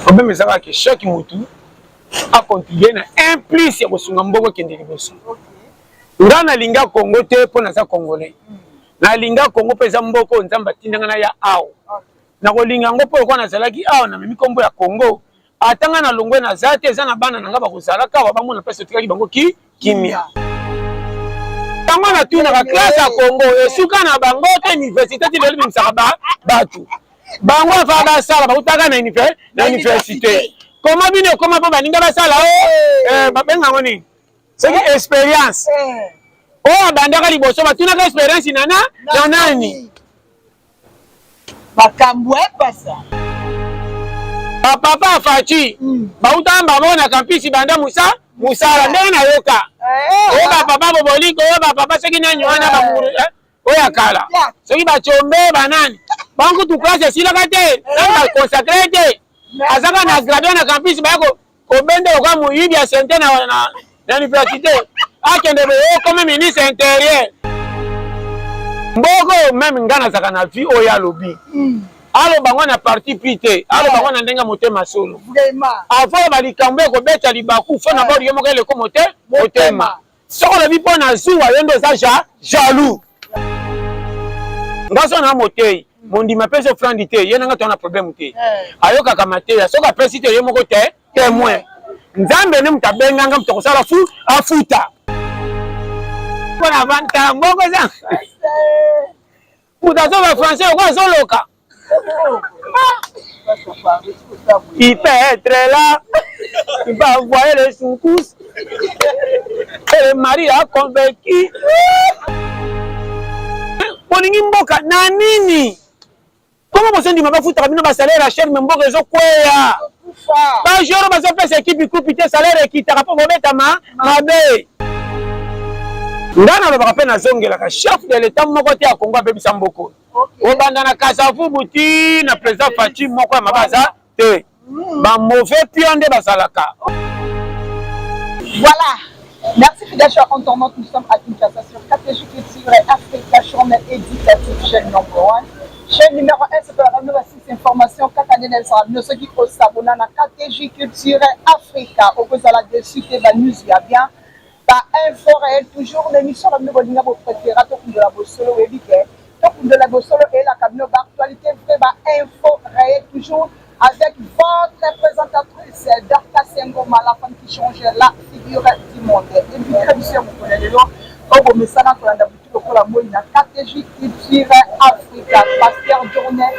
Problème est ça que chaque moutou a continué na implice ya kosunga mboko kende liboso. Nga na linga Congo te po na za congolais. Na linga Congo pesa mboko nzamba tindanga na ya awo. Na kolinga ngo po ko na zalaki awo na mimi kombo ya Congo. Atanga na longwe na zate eza na bana nanga ba kozala ka ba mona pesa tikaki bango kimia. Tango na tuna ka classe ya Congo esuka na bango te université ti lelo bimsaka batu. Bango fa ba sala ba utaka na université. Comment bien comment pas baninga ba sala ba benga ngoni. C'est une expérience. Oh bandaka liboso ba tuna ka expérience na nani. Bakambwe pasa. Papa Fachi, bauta mbamona campus banda musala ndenge na yoka. Oba papa boboliko, oba papa soki nani wana ba muru oya kala. Soki ba chombe banani. Banku tu classe sila kate, na consacré te. Azaka na gradué na campus ba ko obende kwa muyibi ya sente na université. Akende be comme ministre intérieur. Mboko même ngana zaka na vie oya lobi. Alo bango na parti pité, alo bango na ndenga motema solo. Vraiment. Avant balikambe ko beta libaku fo na bori yomoka le ko motema. Soko la bipo na zuwa yendo za jaloux. Ngaso na motei, mondi mapeso frandité, yena nga tona problème te. Ayoka kamate ya soka pesite yemoko te témoin. Nzambe ne mutabenga nga mutoko sala afuta. Bona vanta mboko za. Utazo ba français ko zoloka. Il peut être là, il va envoyer les secousses. Et le mari a convaincu. Polingi mboka na nini? Comment vous avez dit que vous avez un salaire à chaîne, mais mboka zo kwea. Ba joro ba zo pesa équipe coupité salaire qui t'a rapport à ma bé. Ndana ba rappel na zongela ka chef de l'état moko te a Congo bebi samboko. Obanda na Kasavu buti na président Fachi moko mabaza te. Ba mauvais pionde basalaka. Voilà. Merci fidèles chers internautes, nous sommes à Kinshasa sur KTG Culture Africa, chaîne éducative, chaîne numéro 1. Chaîne numéro 1, c'est pour la nouvelle information Kakanel Sara. Nous sommes au Sabona na KTG Culture Africa. Au cause de la dessus de la news, il y a bien. Bah, info réel, toujours l'émission de nos lignes préférées, de la Bossolo et de la Bossolo et la cabine d'actualité, vraie info réel, toujours avec votre présentatrice, Dr. Sengoma, la femme qui change la figure du monde. Et puis, très bien, vous connaissez le nom, au message pour la boutique pour la moine, KTG Culture Africa, pasteur journée,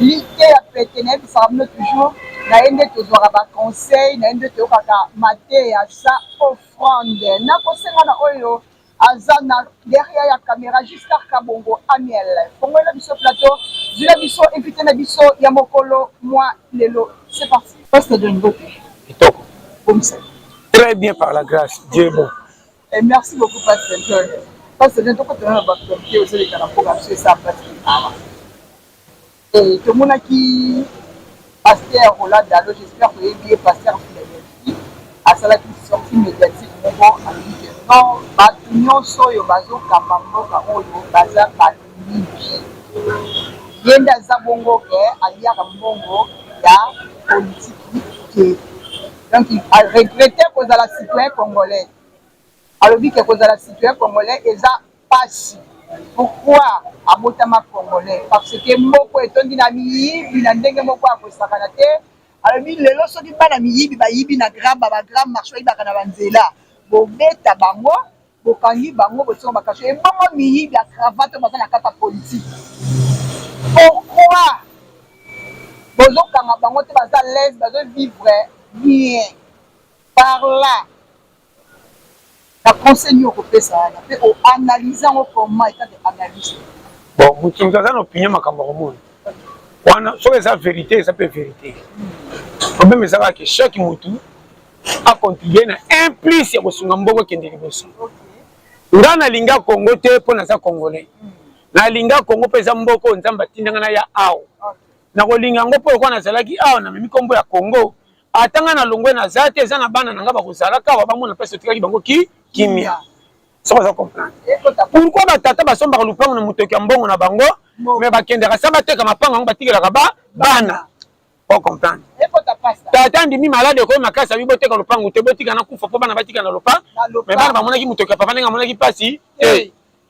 l'idée à péténer, ça va toujours. Naende tozwaka ba conseil naende tokaka maté ya sa offrande na kosenga na oyo azana derrière ya caméra Giscard Kabongo Amiel pongo na biso plateau zila biso invité na biso ya mokolo moi lelo c'est parti poste de nouveau Kitoko comme ça très bien par la grâce Dieu est bon et merci beaucoup pasteur parce que toko tona ba comité aux les kana programme c'est ça parce et tout le monde qui Pasteur Roland Dalo, j'espère que vous avez bien Pasteur Philadelphie. À cela qui sorti médiatique, on va en dire non, Batunion Soyo Bazo Kamambo Kaoyo Baza Batunibi. Yenda Zabongo, Alia Rambongo, ya politique. Donc, il a regretté cause à la citoyen congolais. Alors, dit que cause à la citoyen congolais, ils ont passé. Pourquoi à Botama congolais? Parce que Moko est un dynamique, il a ndenge Moko à Kosakanate. Alors, il est là, ce qui est miyibi, bayibi na gram, bagram, marché, bakana banzela. Bobeta bango, bokangi bango, botsonga bakacho. Et bango miyibi à cravate, bakana kata politique. Pourquoi? Bozo kanga bango te baza l'aise, bazo vivre bien. Par là. La conseil européen, ça a analysé comment état d'analyse. Bon, vous avez une opinion, ma camarade. Sur la vérité, ça peut être vérité. Le problème est que chaque moutou a continué à impliquer le Mboko qui est liboso. Nga na linga Congo te pour na congolais. Na linga Congo pesa Mboko nzamba tindanga na ya awo. Na ko linga ngo po ko na zalaki awo na mimi kombo ya Congo. Atanga na longwe na zate eza na bana nanga ba kozala ka ba mona pesa tikaki bango kimia. Ça va comprendre. Pourquoi batata basomba lupango na mutoki ya mbongo na bango mais bakendeka sa bateka mapanga ngo batikela ka bana. Pour comprendre. tata ndimi malade ko makasa bi boteka lopango te botika na kufa po bana batika na lopa mais bana bamonaki mutoka papa nenga monaki pasi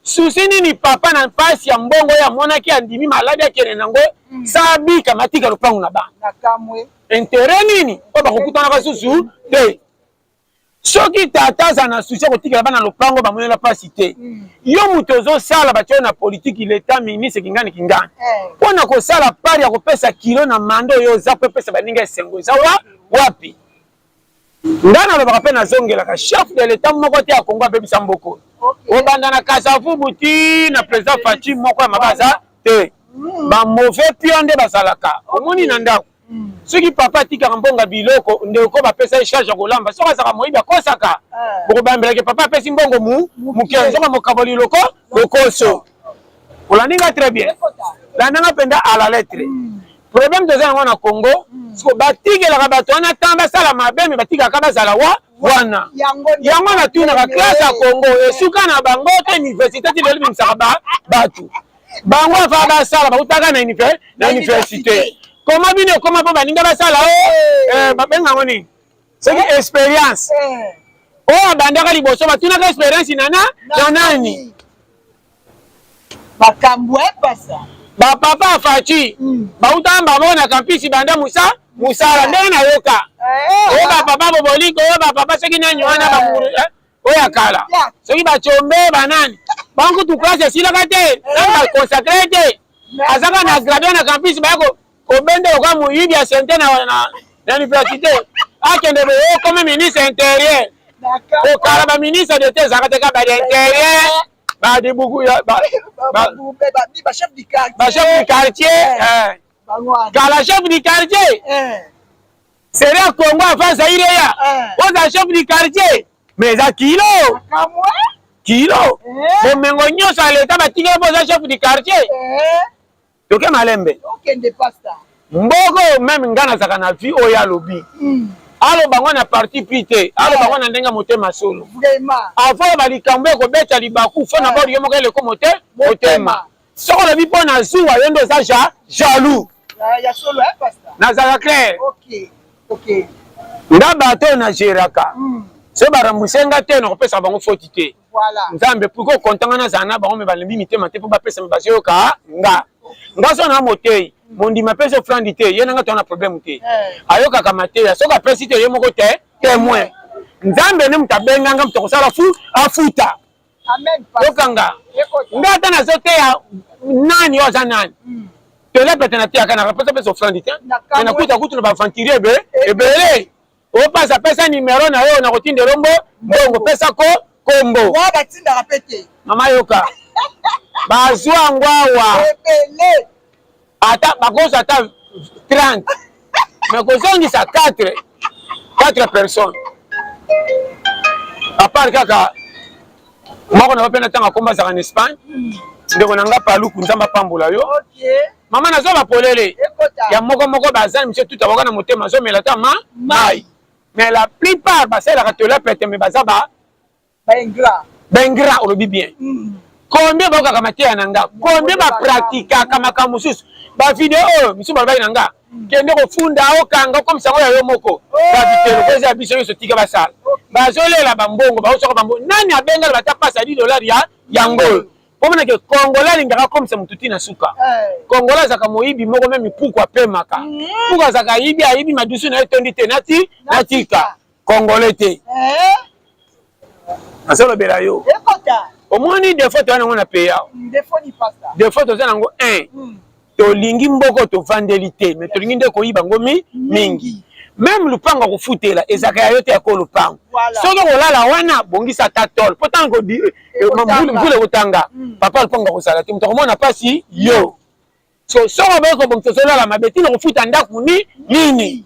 susi nini papa na pasi ya mbongo ya monaki andimi malade akene nango sabi kamatika lopango na ba intérêt nini po bakokutana basusu te soki tata za na susi kotika bana lopango bamonela pasi te yo muto ozosala batyo na politique l'état ministre kingani kingani pona kosala pari ya kopesa kilo na mando oyo oza po epesa baninga esengo eza wapi nga nalobaka mpe nazongelaka chef de l'état moko te ya kongo abebisa mboko obanda na kasavu buti na président Faci moko ya mabaza te bamauvais pio nde basalaka omoni na ndako soki papa atikaka mbonga biloko ndeko bapesa ye charge ya kolamba soki azaka moyibi akosaka bokobambelaki papa apesi mbongo mokili soki mokaboli lokoso olandinga très bien landanga mpenza à la lettre problème toza yango na Congo siko batikelaka bato wana ntan basala mabe me batikaka bazala wana yango natunaka classe ya Congo esuka na bango te université ti lelo bimisaka bato bango afa basala bakutaka na université koma bino ekoma mpo baninga basala babengango nini soki expérience oyo abandaka liboso batunaka expérience na nani makambo epasa bapapa afaci bautaka bango na kampisi banda musala ndenge nayoka oyo bapapa boboliko oyo bapapa soki nani wana bamuru oyo akala soki bacombe banani bankutu classe esilaka te nani baconsacre te azaka na grade na kampisi baya kobende oka moyibi ya sente na université akende boye comme ministre intérieur okala baministre de te ezalaka te ka badi intérieur badibuku bachef du quartier kala chef du quartier seria Congo afa zaire ya oza chef du quartier mais eza kilo bomengo nyonso ya leta batikela mpo oza chef du quartier toke malembe mboko meme nga nazaka na vie oyo alobi alobango na parti pris te alobango na ndenge motema solo avo balikambo ekobeta libaku fo na boli yo moko eleko motema soko lobi mpo na zuwa yo nde oza jaloux nazala clair nda bato oyo nageraka so barambusenga te nakopesa bango foti te nzambe pourko kontanga nazala na bango me balembi mitema te mpo bapesa me bazoyoka nga so na motei mondima apesi ofrandi te ye nanga tona problème te ayokaka mateya soki apesi te ye moko te témoin nzambe nde moto abenganga moto akosala afuta yokanga nga ata nazoteya nani oyo aza nani tolepete nateyaka nakapesa pesa ofrandi te me nakuta kutu na baventurier ebele opasa pesa nimero na oyo nakotindela mbongo pesa kombo mama yoka bazwa ngwawa ata bakosa ata 30 mais kozongisa 4 personnes apart kaka moko na bapena ntango akombazaka na Espagne ndeko na nga paluku nzambe apambola yo mama nazwa bapolele ya moko bazali monsieur tuta boka na motema azomela ta mai mais la plupart basalaka tolepete me baza baingra olobi bien combien bakokaka mateya na nga combien bapraktikaka makambo mosusu bavideo oyo misu balobaki na nga kende kofunda okanga okomisango ya yo moko bavitelo ko eza ya biso nyonso tika basala bazolela bambongo baosoka bambongo nani abengala bata pasa $10 yango omonake kongola alingaka komisa motu ti na suka kongola azaka moyibi moko me mipuku apemaka puku azaka ayibi madusu na ye tondi te natika kongole te asolobela yo omoni defo toza nango na peya defo toza nango 1 tolingi mboko tovandeli te me tolingi nde koyiba ngo mingi même lupango akofutela ezaka ya yo te yako lupango soki kolala wana bongisa ata tol po ntango mbula ekotanga papa lupango akosala te moto akomona pasi yo soko oboyi kobongisa solala mabe tina kofuta ndako nini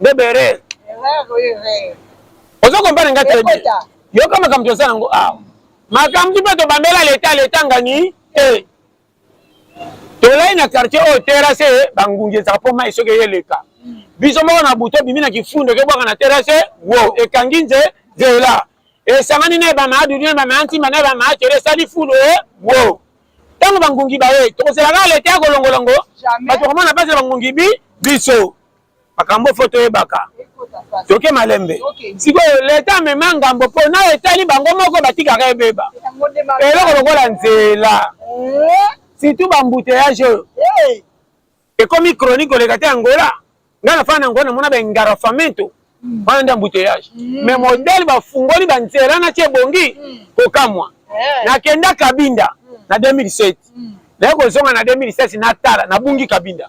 nde bere ozokompane nga te yoka makambo toza nango awa makambo mpe tobambela leta ngani te tolai na quartier oyo terase bangungi ezaka mpo mai soki eyeleka biso moko na buto bimi na kifundo ekebwaka na terase wo ekangi nzela esangani na ebama adudu na ebama antimba na ebama achere esali fulu wo ntango bangungi baye tokoselaka leta ya kolongolongo bato komona mpasi bangungi biso makambo foto yebaka toke malembe sikoyo leta amema ngambo mpo na etali bango moko batikaka ebeba eloko lokola nzela surtout bambuteyage oyo ekomi chronique oleka te Angola nga nafana na Angola namona bengarafamento wana nde ambuteyage mais modele bafungoli banzela na tie bongi kokamwa nakenda Kabinda na 2007 naye kozonga na 2016 natala nabungi Kabinda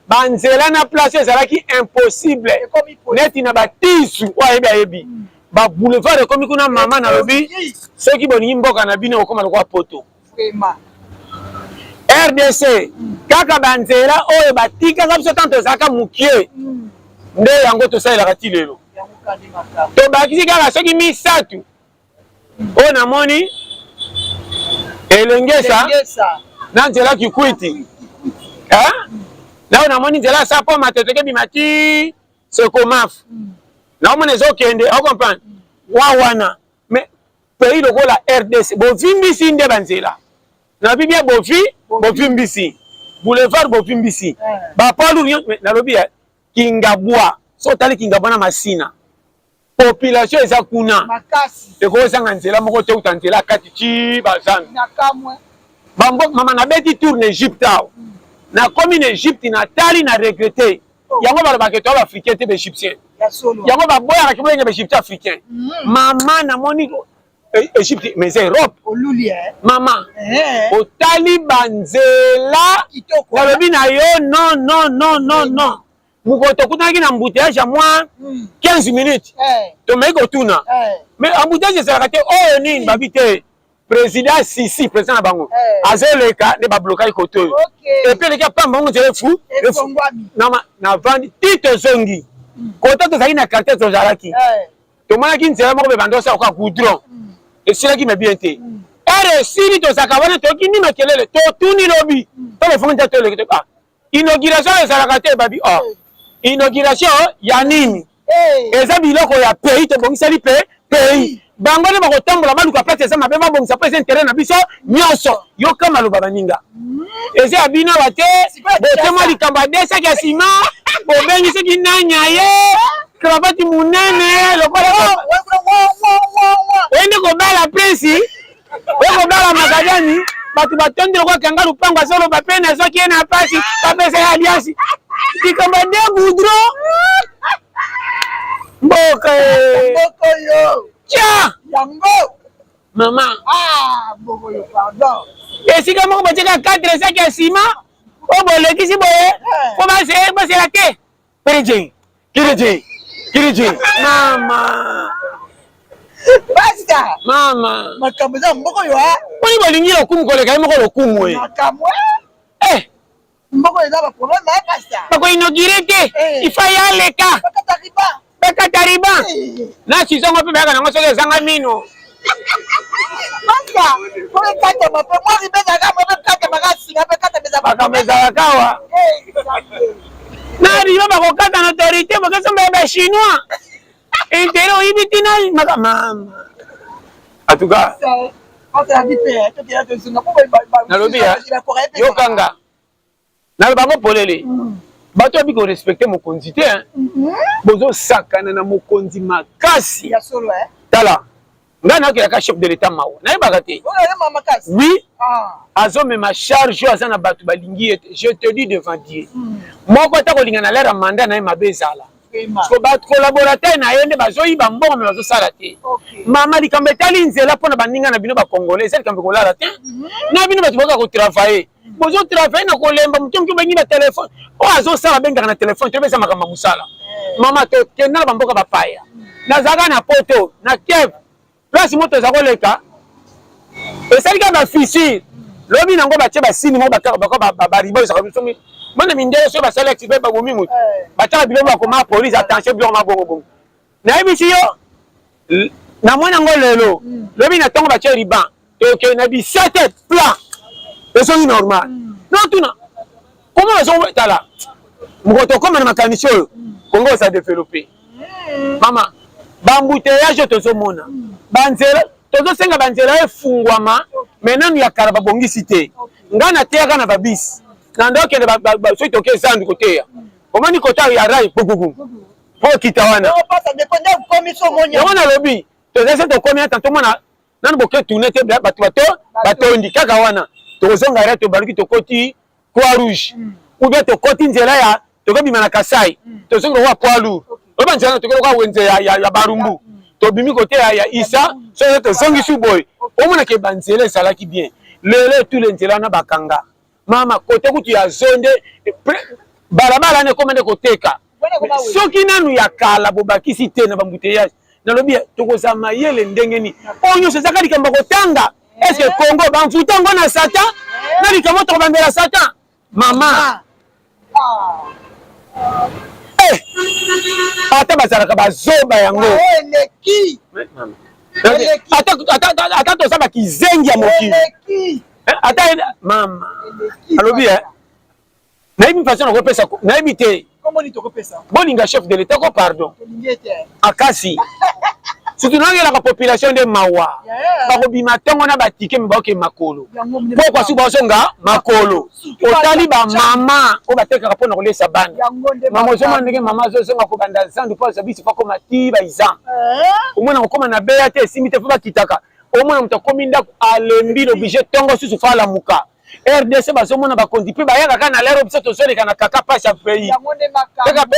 banzela na place ezalaki impossible neti na batisu oyo ayebi ba boulevard ekomi kuna mama na lobi soki bolingi mboka na bino okoma lokwa poto RDC kaka banzela oyo batikaka biso tanto ezalaka mukie nde yango tosalelaka ti lelo tobakisi kaka soki misatu oyo namoni elengesa na nzela Kikwiti nayo namoni nzela sapo matetoke bimati sekomafu naomona ezokende okomprendre wana mais pays lokola RDC bovimbisi nde banzela nabi bien bovimbisi boulevard bovimbisi bapolu nalobi Kingabwa so tali Kingabwa na Masina population eza kuna ekozanga nzela moko te uta nzela kati chi bazami bambo mama nabeti tour na Egypte awo na komi na Egypte natali na regrete yango balobaka to baafricain te baegyptien yango baboyaka kibolenge baegyptien africain mama namoni Egypte mais Europe mama otali banzela nalobi na yo non muko tokutanaki na embouteillage ya mwa 15 minutes tomei kotuna mais embouteillage ezalaka te oyo nini babi te président Sisi président na bango azoleka nde bablokaki kote oyo epuis eleki apamba bango nzela efu na vandi ti tozongi kota tozalaki na quartier tozalaki tomonaki nzela moko mpe bando osala koka goudron esilaki me bien te ere esili tozalaka wana toyoki nini makelele totuni lobi tolefongi nte toleki inauguration ezalaka te babi inauguration ya nini eza biloko ya pays tobongisali pays bango nde bakotambola baluka place eza mabe babongisa mpo eza intere na biso nyonso yoka maloba baninga eza ya bino bate botema likambo ya desaki ya nsima bobengi soki nanya ye kravati munene lokola oyende kobala presi oye kobala makadani bato batondi lokwa kanga lupango azoloba pe na soki ye na pasi bapesa ya aliasi likambo de goudron mboka yo tia yango mama mboka yo pardon esika moko batiaka 4 saki ya nsima o bolekisi boye po basela te kirije mama basta mama makambo za mboko yo oni bolingi lokumu koleka ye moko lokumu e makambo mboko eza ba problème basta bako inaugure te ifa ya leka bakata riba na sizongo pe baka nango soki ezanga mino basta pour kata mape moi ribeza ka mape kata makasi mape kata beza makambo ezala kawa na riba bakokata na autorité bakasomba ba chinois intérêt oyibi tina mama en tout cas nalobi yokanga nalobango polele bato abi korespecte mokonzi te bozosakana na mokonzi makasi tala ngai naokilaka chef de l'état mawa nayebaka te oui azomema charge oyo aza na bato balingi ete je te dis devant Dieu moko ata kolinga na lere ya manda na ye mabe ezala collaborateur na ye nde bazoyiba mbongo me bazosala te mama likambo etali nzela mpona baninga na bino bacongolais eza likambo ekolala te na bino bato boka kotravaille bozotravaille na kolemba moto moki obengi batelefone oyo azosala abengaka na telefone toyebesa makambo ya mosala mama tokenda na bamboka bapaya nazalaka na poto na Kiev place moto eza koleka esalika bafisure lobi nango batie basini moko bariba ezaka bisomi mwana mindele so basala exprès babomi mutu batala biloko bakoma police attention biloko mabongo nayebisi yo na mwana ngo lelo lobi na ntongo batie riban toke na bisete plat ezongi normal notuna koma bazotala moko tokoma na makanisi oyo kongo eza développé mama bambuteyage tozomona banzela tozosenga banzela efungwama me nanu ya kala babongisi te ngai nateyaka na babisi na ndokende soki toke ezandu koteya omoni kota ya rai pukuku po kitawana non pas ça dépendait comme ils sont monia on a lobby to ça to combien tant mona nan boke tourner te bato ndi kaka wana to zonga ra to baluki to koti Croix Rouge ou bien to koti nzela ya to ko bimana Kasai to zonga wa poids lourd oba nzela to ko wenze ya Barumbu to bimi côté ya Isa so to zongi su boy o mona ke banzela salaki bien lele tout le nzela na bakanga mama côté kutu ya zonde balabala ne komande koteka soki nanu ya kala bobakisi te na bambuteyage nalobi tokozama yele ndenge ni onyo sezaka likambo kotanga est-ce que Congo bamfuta ngo na satan na likambo to bambela satan mama ata bazalaka bazoba yango eleki ata tozaba kizengi ya mokili ata mama alobi nayebi façon nakopesa nayebi te bolinga chef de l'état ko pardon akasi surtout nangelaka population de mawa bakobima ntongo na batike me baoke makolo pokwa su bazonga makolo otali bamama oyo batekaka mpona kolesa bana mama ozomona ndenge mama azozonga kobanda zandu mpo azabisi fo akoma ti baexemple omona kokoma na beya te esimbi te fo bakitaka omona moto akomi ndako alembi loblige ntongo susu fo alamuka RDC bazomona bakondi mpe bayaka kaka na lero biso tozoleka na kaka pasi ya pays kaka pi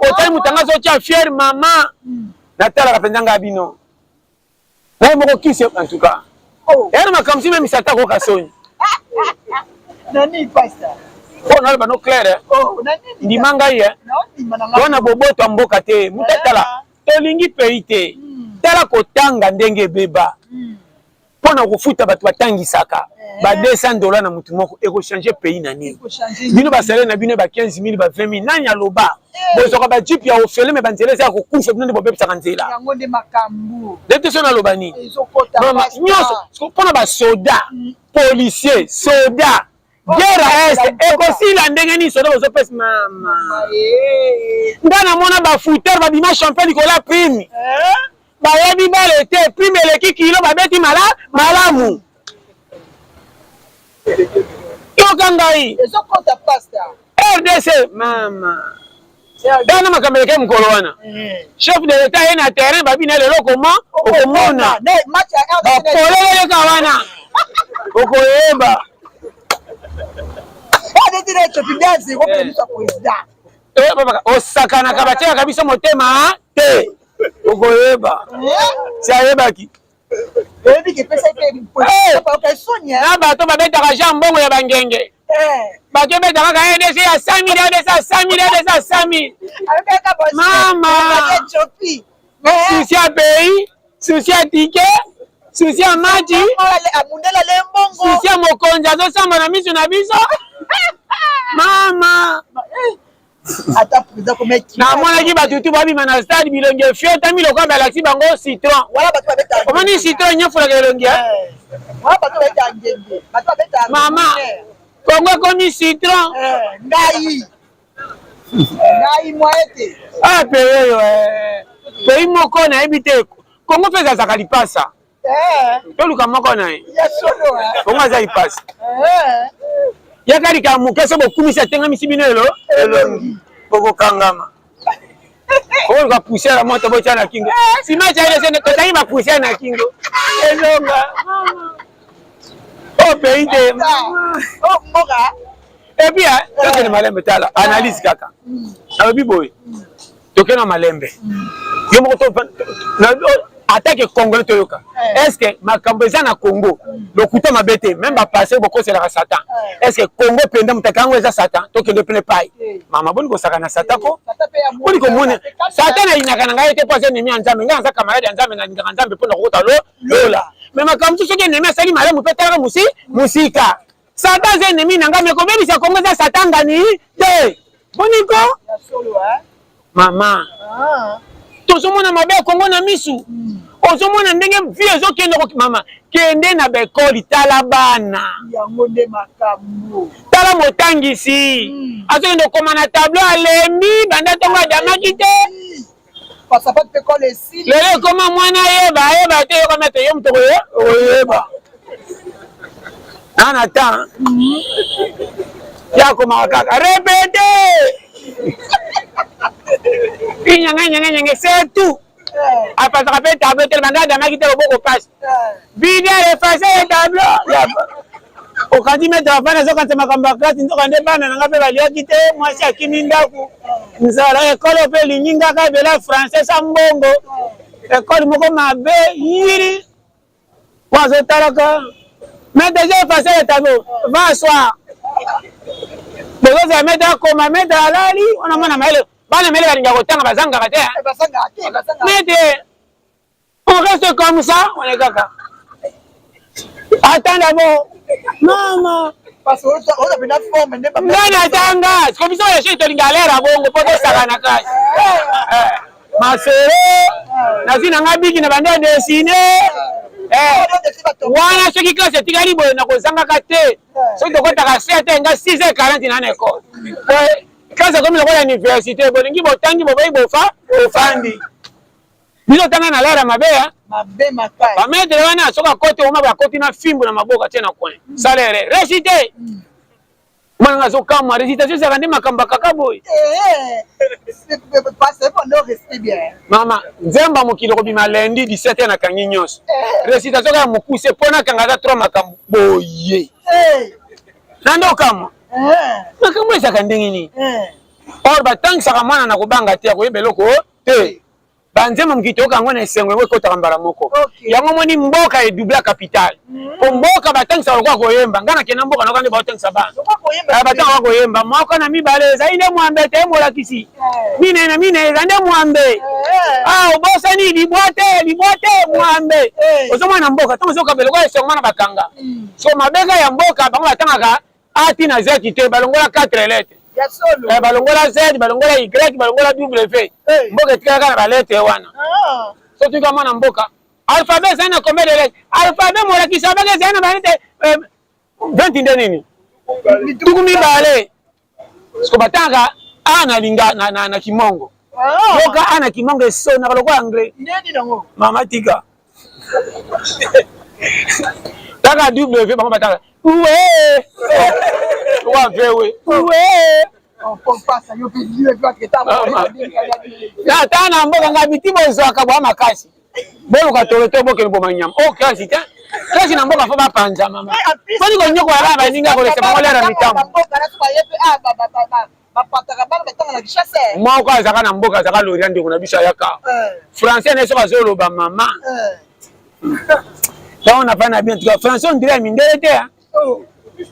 otali moto anga azotia fiere mama natalaka mpenza nga bino naye moko kisi en tout cas ere makambo si memisa ata koka soni mpo naloba no claire ndima ngai wana boboto ya mboka te moto atala tolingi pays te tala kotanga ndenge ebeba mpona kofuta bato batangisaka ba $200 na mutu moko ekochange pays na nini bino basalaire na bino ba 15,000 ba 20,000 nani aloba bozoka ba jipe ya ofele me banzela eza ya kokufa bino nde bobebisaka nzela ndete so naloba nini nyonso mpona basoda policier soda guerre este ekosila ndenge nini soda bozopesa mama nga namona bafutere babima champion likolo ya prime bayebi bale te prime eleki kilo babeti malamu yoka ngai RDC mama dana makambo eleke mokolo wana chef de l'état ye na terrain babina lelo okomona bakoleleleka wana okoyeba osakanaka batiaka biso motema te okoyeba si ayebaki na bato babetaka jean mbongo ya bangenge bato betaka kaka EDC ya 100,000 mama susi ya pays susi ya tike susi ya maji susi ya mokonzi azosamba na miso na biso mama namonaki batutu babima na stade bilongi efiotami lokola balakisi bango citron omoni citron nyofulaka elongi mama kongo ekomi citron pays oyo pays moko nayebi te kongo mpe ezazaka lipasa toluka moko na ye kongo aza lipasa yaka lika moke so bokumisi atengamisi bino elongi bokokangama oluka poussière moto botya na kingo sima chailesene totangi bapoussière na kingo elonga o pays te epuis tokende malembe tala analyse kaka alobi boye tokende na malembe yo moko attaque congolais toyoka est-ce que makambo eza na Congo lokuta mabe te même bapasse bokoselaka satan est-ce que Congo penda mutaka yango eza satan tokende pene pai mama boni kosaka na satan po boni komona satan ayinaka na ngai te po aza ennemi ya nzambe ngai aza camarade ya nzambe nalingaka nzambe mpona kokota lola mais makambo soki ennemi asali malamu mpe talaka musika satan aza ennemi na ngai me kobebisa Congo eza satan ngani te boniko mama tozomona mabe ya Congo na misu ozomona ndenge vie ezokende mama kende na bekoli tala bana tala motangisi azokende okoma na tableau alembi banda ntongo adamaki te lelo ekoma mwana ayeba te yoka mete yo motoko oyeba nana temps yakomaka kaka repete nyanga c'est tout. Après ça rappelle tableau tellement d'ama qui te beaucoup passe. Vidéo effacer le tableau. Au quand il met dans la zone quand makamba kati ndo kande bana nga pe balia kite mwasi akimi ndaku. Nzala école pe lininga ka bela français sa mbongo. École moko mabe yiri. Wazo talaka. Mais déjà effacer le tableau. Va asseoir. Bozo za meta koma meta alali ona mwana maele. Bana mele balinga kotanga bazanga kate. Mais on reste comme ça, on est kaka. Attends d'abord. Mama. Parce que on a bien forme n'est pas. Nana tanga. Comme ça les choses te galère bongo poto sakana kazi. Masere. Nazina ngabiki na bande dessiner. Wana soki classe tikali boye na kozanga kate. Soki tokota ka 7 nga 6h40 na école. Classe comme la université bolingi botangi bobai bofa ofandi. Biso tanga na lera mabeya. Mabe makai. Ba maître wana soka kote oma ba kote na fimbo na maboka tena coin. Salaire récité. Mwana zo kama récitation ça rende makamba kaka boy. C'est pas bon non rester bien. Mama, nzemba mokilo ko bima lundi 17h na kangi nyos. Récitation ka mokuse pona kanga za 3 makambo boye. Nando kama. Makambo esa kandengi ni. Or ba tang saka mwana na kubanga te ko yebeloko te. Banzema mkitoka ngone esengwe we kota kambara moko. Yango moni mboka e double capital. Po mboka batangisa walikuwa koyemba. Ngana kena mboka na kande batangisa bana. Batanga koyemba. Mwako na mibaleza inde mwambe te mola kisi. Mine zande mwambe. Obosa ni libote mwambe. Ozoma na mboka tama soka beloko esengwe na bakanga. So mabega ya mboka bango batanga ka ati na zeki te balongola 4 lettres. Balongola Z, balongola Y, balongola W. Mboka tika na balete wana. So tu kama na mboka. Alphabet sana combien de lettres? Alphabet mola kisabage sana balete 20 nini? Tukumi bale. Sko batanga ana linga na kimongo. Boka ana kimongo so na baloko anglais. Nini nango? Mama tika. Taka W bango batanga. On peut pas ça yo pediwe kwa kitamba. Ya tana mboka ngabiti bozo akabwa makasi. Bolo ka toloto boke bo manyama. Kasi ta. Kasi na mboka fa ba panza mama. Bani ko nyoko ala ba ninga ko le sema wala na mitambo. Mboka na tuba yepe ba pataka ba betanga na chasse. Mo ko azaka na mboka azaka lori ndeko na bisha yaka. Français na so bazolo ba mama. Ba on a pas na bien tu français on dirait mindele te.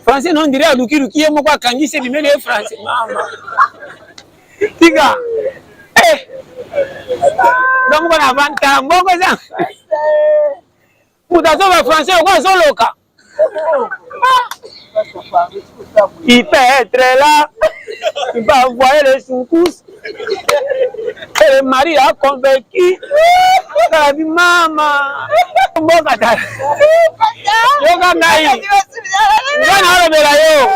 Français non dirait luki yemo kwa kangise bimele français mama. Tiga. Donc on a vanta mboko za. Mutazo ba français kwa zoloka. Il peut être là. Il va voir les secousses. Et le mari a convaincu. Maman. Mboka ta. Yoga ngai. Wana halo bela yo.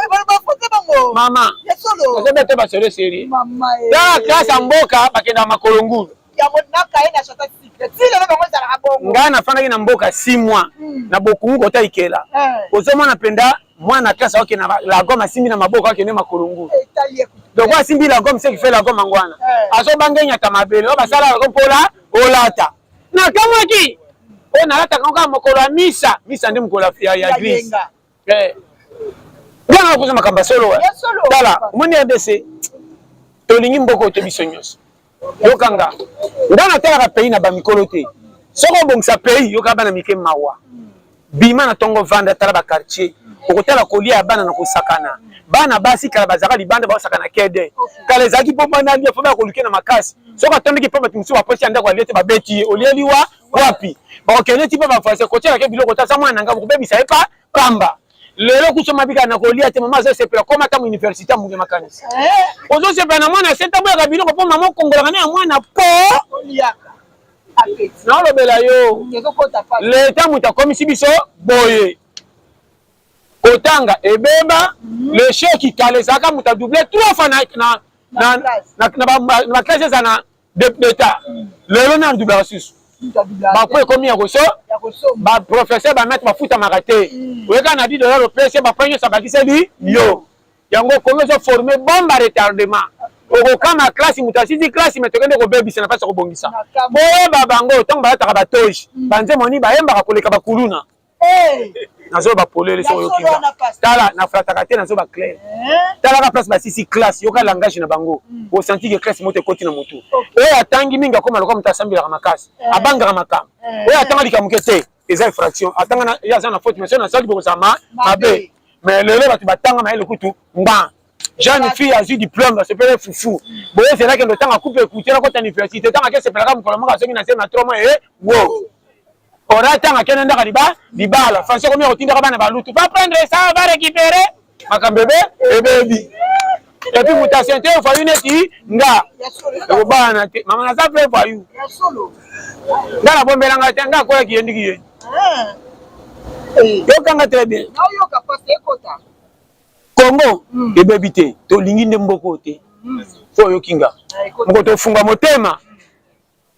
Mama. Nasema te basere seri. Mama. Ya klasa mboka bakenda makolongulu. Ya monaka ina chata secret. Si le bango za rabongo. Ngana fana kina mboka 6 mois. Na bokungu kota ikela. Ozoma napenda mwana klasa wake na la goma simbi na maboka wake ne makolongulu. Donc wa simbi la gomme c'est qui fait la gomme ngwana. Aso bangenya tamabele. Oba sala la gomme pola olata. Na kama ki on alata kanga mokolo misa ndi mokolo ya église. Ngana kuza makamba solo. Dala, moni RDC. Tolingi mboko to bisonyos. Yokanga. Ngana tela ka pays na ba mikolo te. Soko bongisa pays yoka bana mike mawa. Bima na tongo vanda tala ba quartier. Okotala kolia bana na kosakana. Bana basi kala bazaka libanda ba sakana kede. Kale zaki pomba na lia foba koluke na makasi. Soka tondeki pomba timsu wa posi anda kwa lete ba beti olieliwa wapi. Ba okene tipa ba fase kochela ke biloko ta samwa nanga ko bebisa epa pamba. Lelo kusoma bika na kolia te mama zo sepela koma ta mu université mu makanisi. Ozo sepela na mwana senta boya ka biloko po mama kongola kana mwana po. Oliaka. Na lo bela yo. Leta muta komisi biso boye. Kotanga ebeba le cheki kale saka muta doublé 3 fois na classe za na d'état. Lelo na doublé sus. Ba ko komi ya koso. Ba professeur ba mettre mafuta maraté. Weka na $10 le presse ba prenyo sa bakise li yo. Yango kongo so former bomba retardement. okokama classe mutu asisi classe me tokende kobebisa na mpasi ya kobongisa boyeba bango ntango bayataka batoji banzemoni bayembaka koleka bakuluna nazo bapolele soki oyokinga tala nafulataka te nazo baclaire talaka place basisi classe yoka langage na bango osenti ke classe moto ekoti na motu oyo atangi mingi akoma lokola moto asambelaka makasi abangaka makambo oyo atanga likamuke te eza infraction atanga ye aza na faute mais soki nasali bokosama mabe mais lelo bato batanga mayele kutu mba jeune fille azwi diplôme asepele fufu boye ezalaki ndo ntango akupe ekutie nakota université ntango akesepelaka mokolo moko asoki na se na 3 mois wo ora tanga kene ndaka libala français komi otindaka bana balutu va prendre ça va récupérer makambebe ebebi et puis mutation te fa uneti nga obana te mama na sa fait fa yu ngala bombelanga te nga koya kiyendiki ye yokanga très bien yoka passe ekota Congo ebebi te to lingi nde mboko te fo yokinga moko to funga motema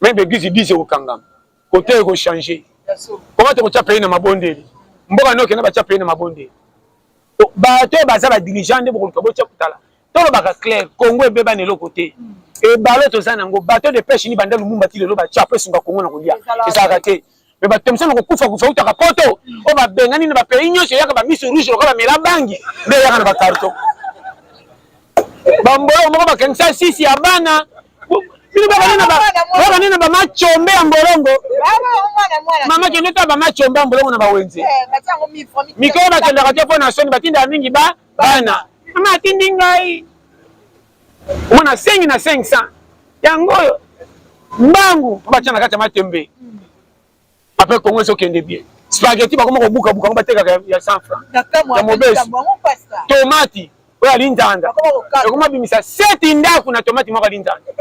même église dit okangama côté ko changer comment tu vas payer na mabondeli mboka no kena ba payer na mabondeli bato baza ba dirigeant de boko bocha kutala to lo baka clair Congo ebeba ne lokote e balo to zana ngo bato de pêche ni banda lumumba ti lo ba chape sunga Congo na kolia ezaka te me bato msana ko kufa utaka poto o ba bengani na ba pays nyosho yaka ba miso rouge lokola mela bangi nde yaka na ba carton bambolo moko ba kensa sisi ya bana Bili baba nina ba machombe ya mbolongo. Mama kende ta ba machombe ya mbolongo na ba wenze. Mikolo ba kende kate pona soni batinda mingi ba bana. Mama atindi ngai. Mwana sengi na 500. Yango mbangu ba chana kata matembe. Après Congo so kende bien. Spaghetti ba koma ko buka buka ba teka ya 100 francs. Ya mobesi. Tomati. Oya lindanda. Ekoma bimisa 7 ndaku na tomati moko lindanda.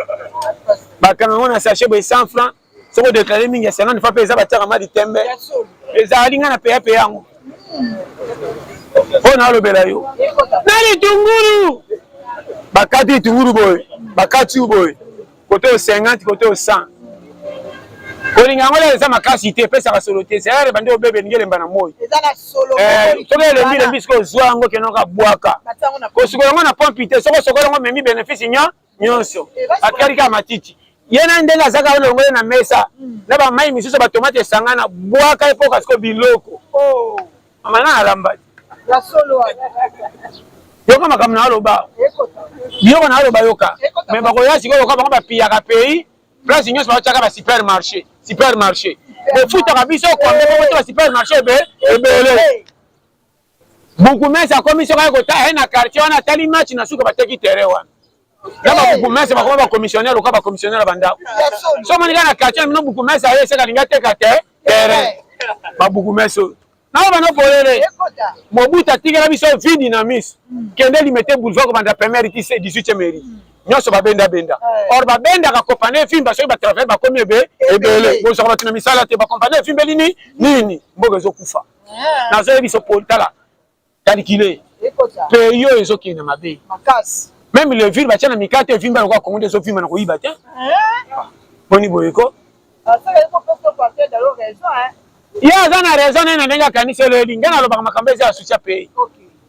Bakanga ngona sachet boy 100 francs. Soko déclarer mingi ya 50 fois pesa bataka mali tembe. Eza alinga na peya yango. Ona lobela yo. Nali tunguru. Bakati tunguru boy. Bakati boy. Côté 50 côté 100. Kolinga ngole eza makasi te pesa ka solo te. C'est bande obebe ngele mbana moyo. Eza na solo. Tokele le mbile bisko zwango kenoka bwaka. Ko sikola ngona pompi te soko sokola ngo memi bénéfice nyonso. Akarika matiti. Yena ndenga zaka olongo na mesa. Na ba mai misuso ba tomate sangana bwaka epoka siko biloko. Oh. Amana alamba. La solo. Yoka makamna aloba. Yoka na aloba yoka. Mais ba koya siko yoka ba pia ka pays. Place nyonso ba chaka ba supermarché. Supermarché. Le foot à biso kwa mboko to supermarché ebele. Beaucoup mais ça commission ka ko ta na quartier wana tali match na suka bateki terrain wana. Yaba beaucoup mais ba ko ba commissionnaire ko ba commissionnaire banda. So mani na quartier mino beaucoup mais ça yesa kalinga teka terrain. Ba beaucoup mais so. Na ba no polele. Mobuta tigela biso vide na miss. Kende limete boulevard ko banda première ici 18e mairie. Nyonso ba benda. Or ba benda ka compagnie film so ba travailler ba komi ebele. Bo so ba tuna misala te ba compagnie film belini nini mboga zo kufa. Na zo biso poltala. Calculer. Peyo ezo kina mabe. Makasi. Même le ville ba tena mikate film ba ko komode so film na ko iba te. Boni boyeko. Ça il faut que partir de leur raison Ya zana raison na ndenga kanisa le linga na loba makambezi ya socia pays.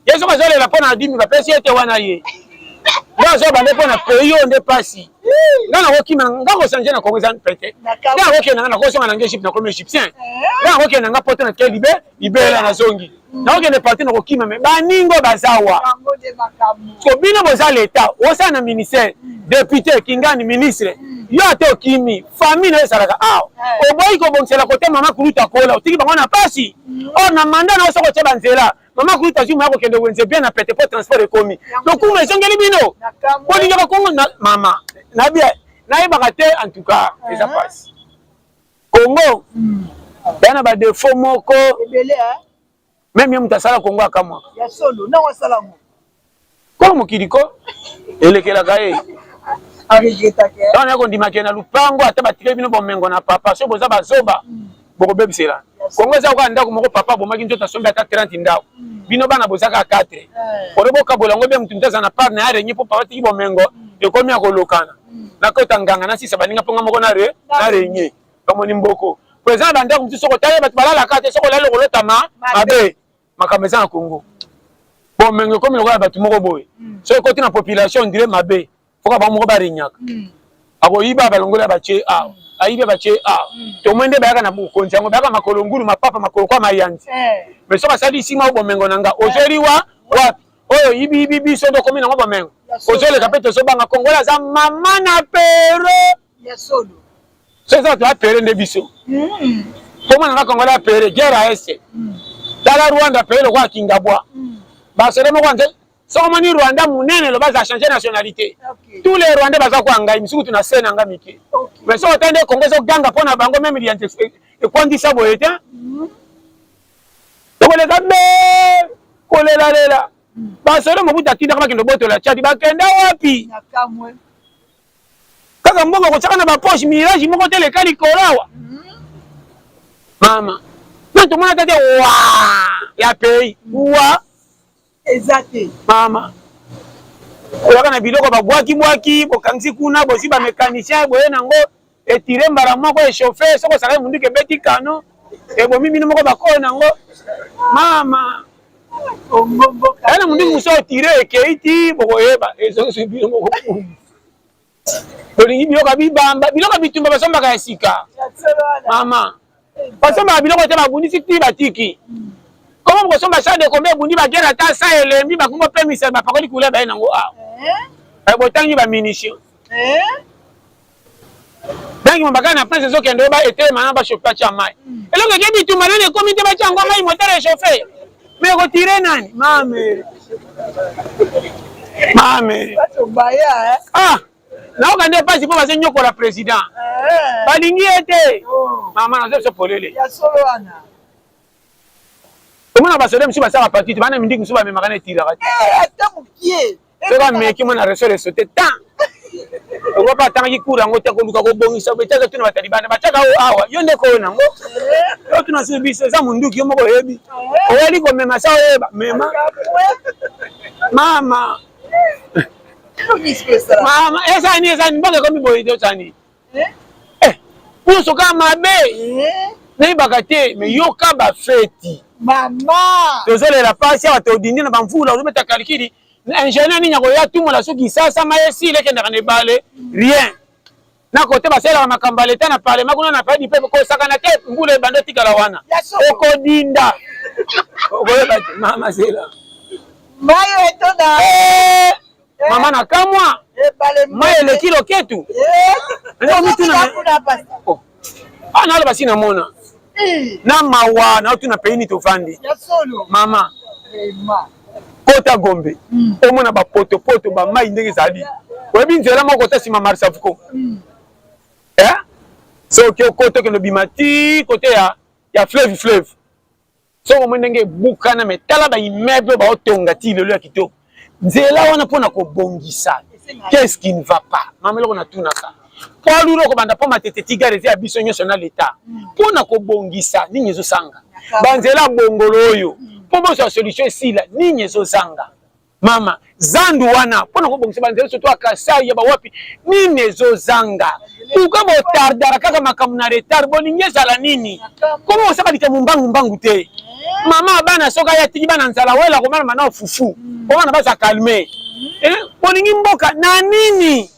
Yeso ba zole la pona dimi ba pesi ete wana ye. Là, je vais aller pour payer on dépasse. Là, on va qui m'en va changer na Congo pété. Là, on va qui na ko songa na Égypte na comme égyptien. Là, on va qui na porter na quel libérer na zongi. Là, on va partir na ko ki me ba ningo bazawa. Ko bino boza l'état, o sa na ministère, député kingani ministre. Yo ate okimi, famille na salaka. Ah, o boy ko bonsela côté mama kuluta kola, otiki bango na pasi. O na mandat na so ko teba nzela. Maman kuita juu mako kende wenze bien na pete pour transport ekomi. Donc kuma esongeli bino. Ko linga ba Congo na mama. Na bien, na ibakate en tout cas, ça passe. Congo. Bana ba défaut moko. Ebele Même yom tasala Congo akamwa. Ya solo, na wasala mo. Ko mokiliko elekela kae. Arigeta ke. Dans na ko ndimake na lupango ata batike bino bomengo na papa so boza bazoba. Boko bebisela. Congo za ko ndako moko papa bomaki nzota sombe ata 30 ndako. Bino bana bozaka 4. Korobo kabolango be mtu ntaza na part na arenyi po papa tiki bomengo ekomi akolokana. Na kota nganga na sisa baninga ponga moko na renyi. Kamoni mboko. Président bandako mtu soko taye bat balala kate soko lalo kolota mabe. Makameza na Congo. Bomengo komi lokola batu moko boye. So ekoti na population dire mabe. foka ba moko ba rinyaka ako yiba balongola bache a ayiba bache a to mwende bayaka na bukonzi yango bayaka makolo ngulu mapapa makolo kwa mayanzi mais soka sadi sima obomengo nanga ozeliwa wapi oyo yibi biso ndo komi nango bomengo ozole kapete so banga kongola za mama na pere ya solo so za to apere nde biso koma nanga kongola pere gera ese dala Rwanda pere kwa kingabwa basere mo kwanje so moni Rwanda munene lo baza changer nationalité tous les Rwandais baza kwa ngai misuku tuna sena nga miki mais so tende Congo so ganga pona bango même liante e kwandisa boyete to le gabe kolela lela basere mo buta tinda kama kindo boto la chati bakenda wapi nakamwe kaka mbongo ko chaka na ba poche mirage moko tele kali korawa mama nanto mona tete wa ya pays wa exacté mama oya kana biloko babwaki bokanzi kuna bosi ba mécanicien boye nango etire mbara moko e chauffeur soko saka mundu ke beti kano e bo mimi moko bakona nango mama ombombo ana mundu muso tire ekeiti bokoyeba ezo sibilo moko tolingi biloko bibamba biloko bitumba basomba ka sika mama basomba biloko te babundisi ti batiki comment vous sommes achats de combien vous dites ba guerre ta ça elembi ba kombo permis ba pakoli kula ba nango a ba botangi ba munition dangi mbaka na prince zo kendo ba ete mana ba chauffer cha mai eloko ke bitu malene comité ba chango mai moteur chauffer mais ko tirer nani mame bato baya ah na okande pasi po ba senyoko la président balingi ete mama na zo polele ya solo ana comment on va se donner sur sa partie tu vas me dire que ça va me marrer tirer attends pied c'est pas mais qui m'en a reçu le sauter tant on va pas tant qu'il court en haut ko luka ko bongisa be tata tuna batalibana bataka awa yonde ko nango yo tuna subi ça mundu ki moko yebi o yali ko mema sa yeba mema mama mama esa ni mboga ko mi boyido tani puso kama be nei bakate me yoka ba feti mama tozole la pasi ya todindi na bamvula uzobeta kalikiri ingénieur ni nyako ya tumo la soki sasa mayesi leke ndaka ne bale rien na kote basela makamba leta na parlement kuna na padi pepe ko sakana te ngule bando tikala wana okodinda okoyeba mama sela mayo etona mama na kamwa mayo le kilo ketu ndio mtu na ana ala basina mona na mawa na tuna peini tofandi mama kota gombe omona ba poto ba mai ndenge zali webi nzela moko ta sima marsa fuko so ke koto ke no bimati kote ya fleuve so mo ndenge bukana metala ba immeuble ba otonga ti lelo ya kitoko nzela wana pona ko bongisa qu'est-ce qui ne va pas mama loko na tunaka pour luro ko banda po matete tigare ya biso nyonso na leta pona ko bongisa nini zo sanga banzela bongolo oyo po bo solution sila nini zo sanga mama zandu wana pona ko bongisa banzela surtout akasai ya ba wapi nini zo zanga tuka bo tardara kaka makamu na retard bolinge sala nini komo osaka dite mumbangu te mama bana soka ya tiki bana nzala wela ko mama na fufu ko bana ba sa calmer bolingi mboka na nini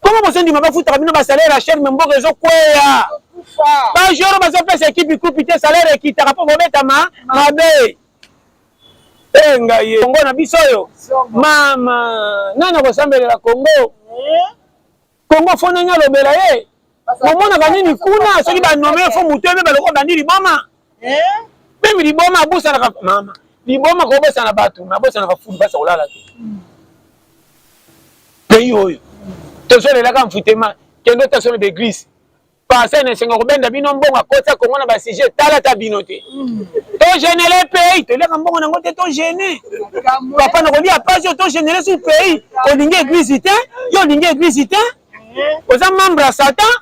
comment vous sentez ma futa bino ba salaire à chaîne mboka ezo kweya ba joro ba zo pesa équipe kupite salaire qui ta rapport bobeta mabe enga ye Congo na biso yo mama nana ko sambelela Congo fona nya lobela ye omona kanini kuna soki ba nommer fo mutu ebe ba loko bandiri boma même liboma busa na mama liboma ko bosa na batu na bosa na fulu basa olala te pays oyo tozole la kamfutema kendo tasone d'église passer na sengo benda bino mbonga kota Congo na ba sujet tala ta bino te to gêner les pays to leka mbongo nango te to gêner papa na ko dia pas to gêner sur pays o lingi église te yo lingi église te oza membre à Satan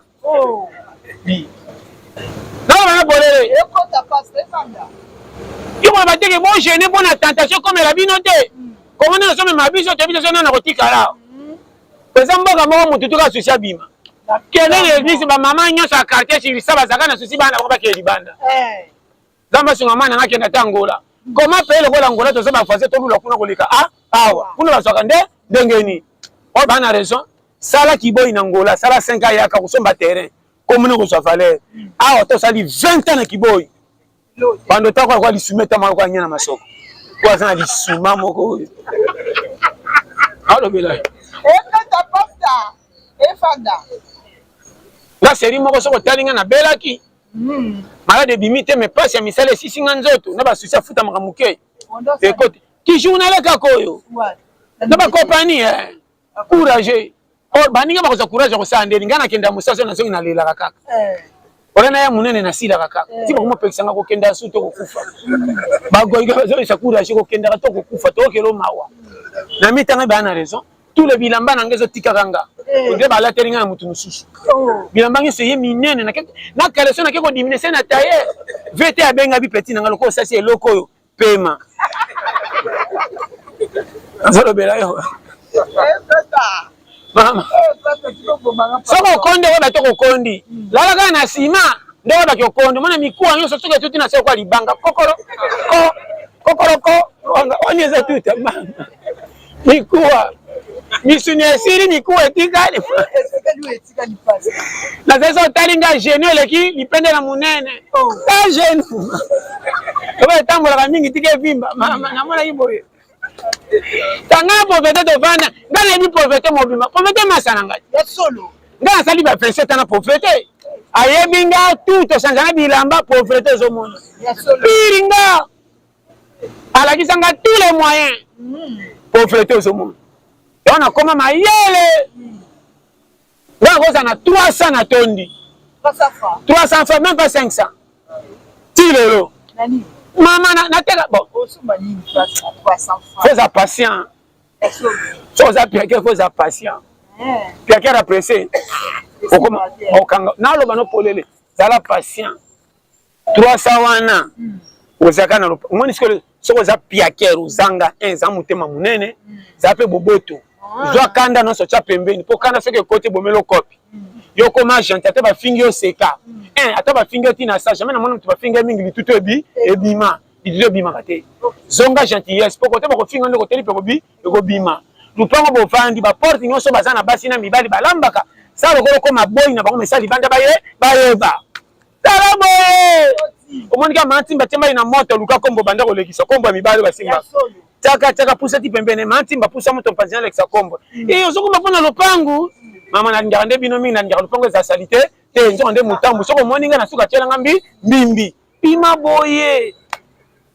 non na bolele ekota pasteur sanga yo ba teke bon gêner bona tentation comme la bino te comment na somme ma biso te biso na ko tikala pesa mboka moko mutu tuka susi bima kende l'église ba mama nyonso a quartier chez saba zaka na susi bana ko ba ke libanda zamba sunga mana ngake na tangola comment payer le kola ngola to saba fase to lula kuna kolika awa kuna ba soka ndengeni Oh, ben, a raison. Ça là qui boy Nangola, ça là 5 ans, il y a qu'à terrain. Comme nous reçoit valeur. Ah, on ça dit 20 ans qui boy. Pendant temps quoi li soumettre ma quoi na masoko. Quoi ça li souma moko. Ah le belay. Ta pasta. Fanda. La série moko soko talinga na belaki. Malade bimite mais pas ya misale sisinga nzoto na ba souci afuta makamuke. Écoute, qui journal ka koyo. Na ba compagnie courage. Oh baninga ba ko courage ko sa ndeli ngana kenda musaso na songi na lela kaka. Olana ya munene na sila kaka. Tipo ko mopekisanga ko kenda su to ko kufa. Ba goiga zo isa courage ko kenda to ko kufa to kelo mawa. Na mitanga ba na raison. Tous les bilamba na ngezo tikakanga. Ode ba la telinga na mutu mususu. Bilamba ngeso ye minene na kaleso na keko dimine na taye. Vete abenga bi petit na ngalo sasi eloko yo pema. Azalo bela yo. Mama. Soko konde wa batoko kondi. Lala kana na sima ndo wa bakyo kondi. Mwana mikuwa nyoso tuke tuti na sio kwa libanga. Kokoro ko oni za tuta mama. Mikuwa misuni asiri mikuwa etikali. Etikali pasi. Na sasa talinga geno leki lipende na munene. Ta geno. Kwa tambola mingi tike vimba. Mama na mwana iboye. Tanga pauvreté de vana, ngana bi pauvreté mobima. Pauvreté masana ngati. Ya solo. Ngana sali ba pensé tana pauvreté. Ayebinga tout changeana bilamba pauvreté zo mona. Ya solo. Piringa. Alakisanga tous les moyens. Pauvreté zo mona. Et on a comment mayele. Ngana koza na 300 na tondi. 300 francs, même pas 500. Tilelo. Nani? Maman na tela bon. Faut être patient. Faut être patient. Quelqu'un a pressé. Na lo bano polele. Zala patient. 300 wana. Ozaka na lo. Moni sikole soko za piaker uzanga 1 za mutema munene. Za pe boboto. Zwa kanda no socha pembeni. Po kanda soke côté bomelo kopi. Yoko ma gente ate ba fingi yo seka. Ata ba fingi tina sa jamais na mona mtu ba fingi mingi tuto ebima. Didilo bima kate. Zonga gentillesse poko te bako fingi ndo koteli peko bi eko bima. Lupango bo fandi ba porte nyonso bazana basi na mibali balambaka. Sa lokolo ko maboyi na bako mesali banda bayeba. Tala boye. Omonika mantimba temba ina moto luka kombo banda ko lekisa kombo mibali basimba. Chaka pusa ti pembene mantimba pusa moto mpanzina lekisa kombo. Ozoko mapona lopangu. Mama na ngande bino mingi na ngalo lopango za salite te nzo nde mutambu soko moninga na suka tela ngambi mbimbi. Pima boye.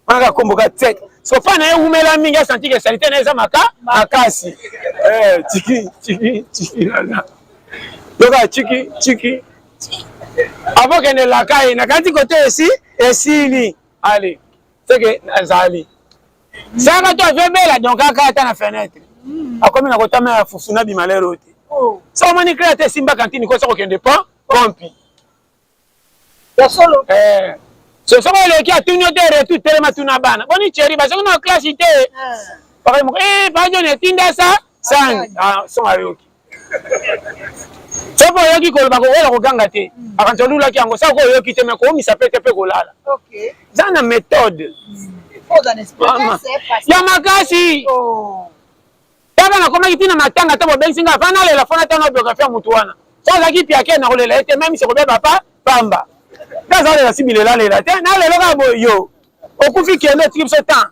Manga kombo ka tek. So fana ye umela mingi ya santi ke salite na eza makasi. Chiki la. Doka chiki. Avant que ne la caille na kanti côté ici esili. Allez. C'est que azali. Ça va toi vebela donc aka na fenêtre. Akomi na kotama ya fufuna bi malero te. So mani créate simba kantini ko soko kende pa pompi. Ya solo. So le qui a tenu de tout tellement tuna bana. Boni chéri ba soko na classe ité. Pareil mo ba jone tinda sa sang. So ayoki. Soko yoki ko ba ko wala ko ganga te. Akanto lula ki ango soko yoki te me ko mi sapete pe ko lala. OK. Zana méthode. Faut dans expérience. Ya makasi. Kaka na koma kitina matanga to bensinga fana lela fona tano biographie mutu wana. So za ki piake na kolela ete même se ko be papa pamba. Kaza lela sibilela lela te na lelo ka boyo. Okufi kende trip so temps.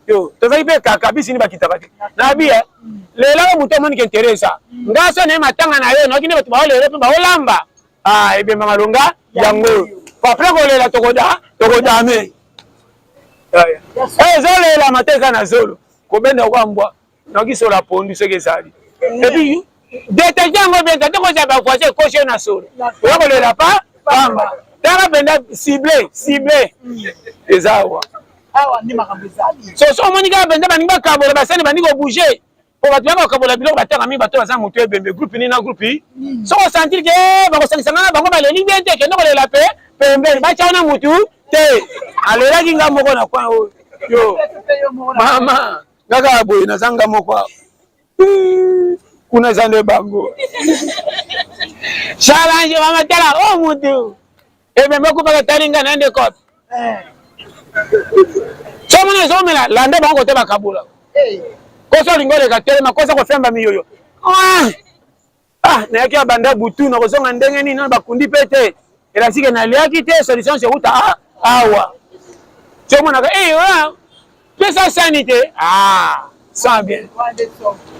Yo, to za ibe kaka bisi ni bakita bati. Na bi lela mutu moni ke interesa. Ngaso ne matanga na yo no kine batu ba lelo pe ba olamba. Ebe mamalonga yango. Après ko lela tokoda me. Zolela mateka na zolo. Ko benda kwa mbwa. Noki sola pondu seke sali. Et puis détecter ngo bien tant que ça va voiser cocher na solo. Wa ko le la pa pamba. Tara benda ciblé. Ezawa. Awa ni makambizali. So monika benda bani ba kabola basani bani ko bouger. Pour ba tuanga kabola biloko batanga mi bato baza mutu ebembe groupe ni na groupe. So on sentir que ba ko sangsanga bango ba le libente ke ndoko le la pe pembe ba chaona mutu te. Alela kinga moko na kwa yo. Mama Gaga boy na zanga moko. Kuna zande bango. Challenge mama tala mutu. Ebe meko pa talinga na ende kopi. Somona lande bango te bakabula. Koso lingole ka telema kosa ko femba miyoyo. nayaki abanda butu na kozonga ndenge nini na bakundi pete elasike naliaki te solution sekuta awa tomonaka pesa sani te sans bien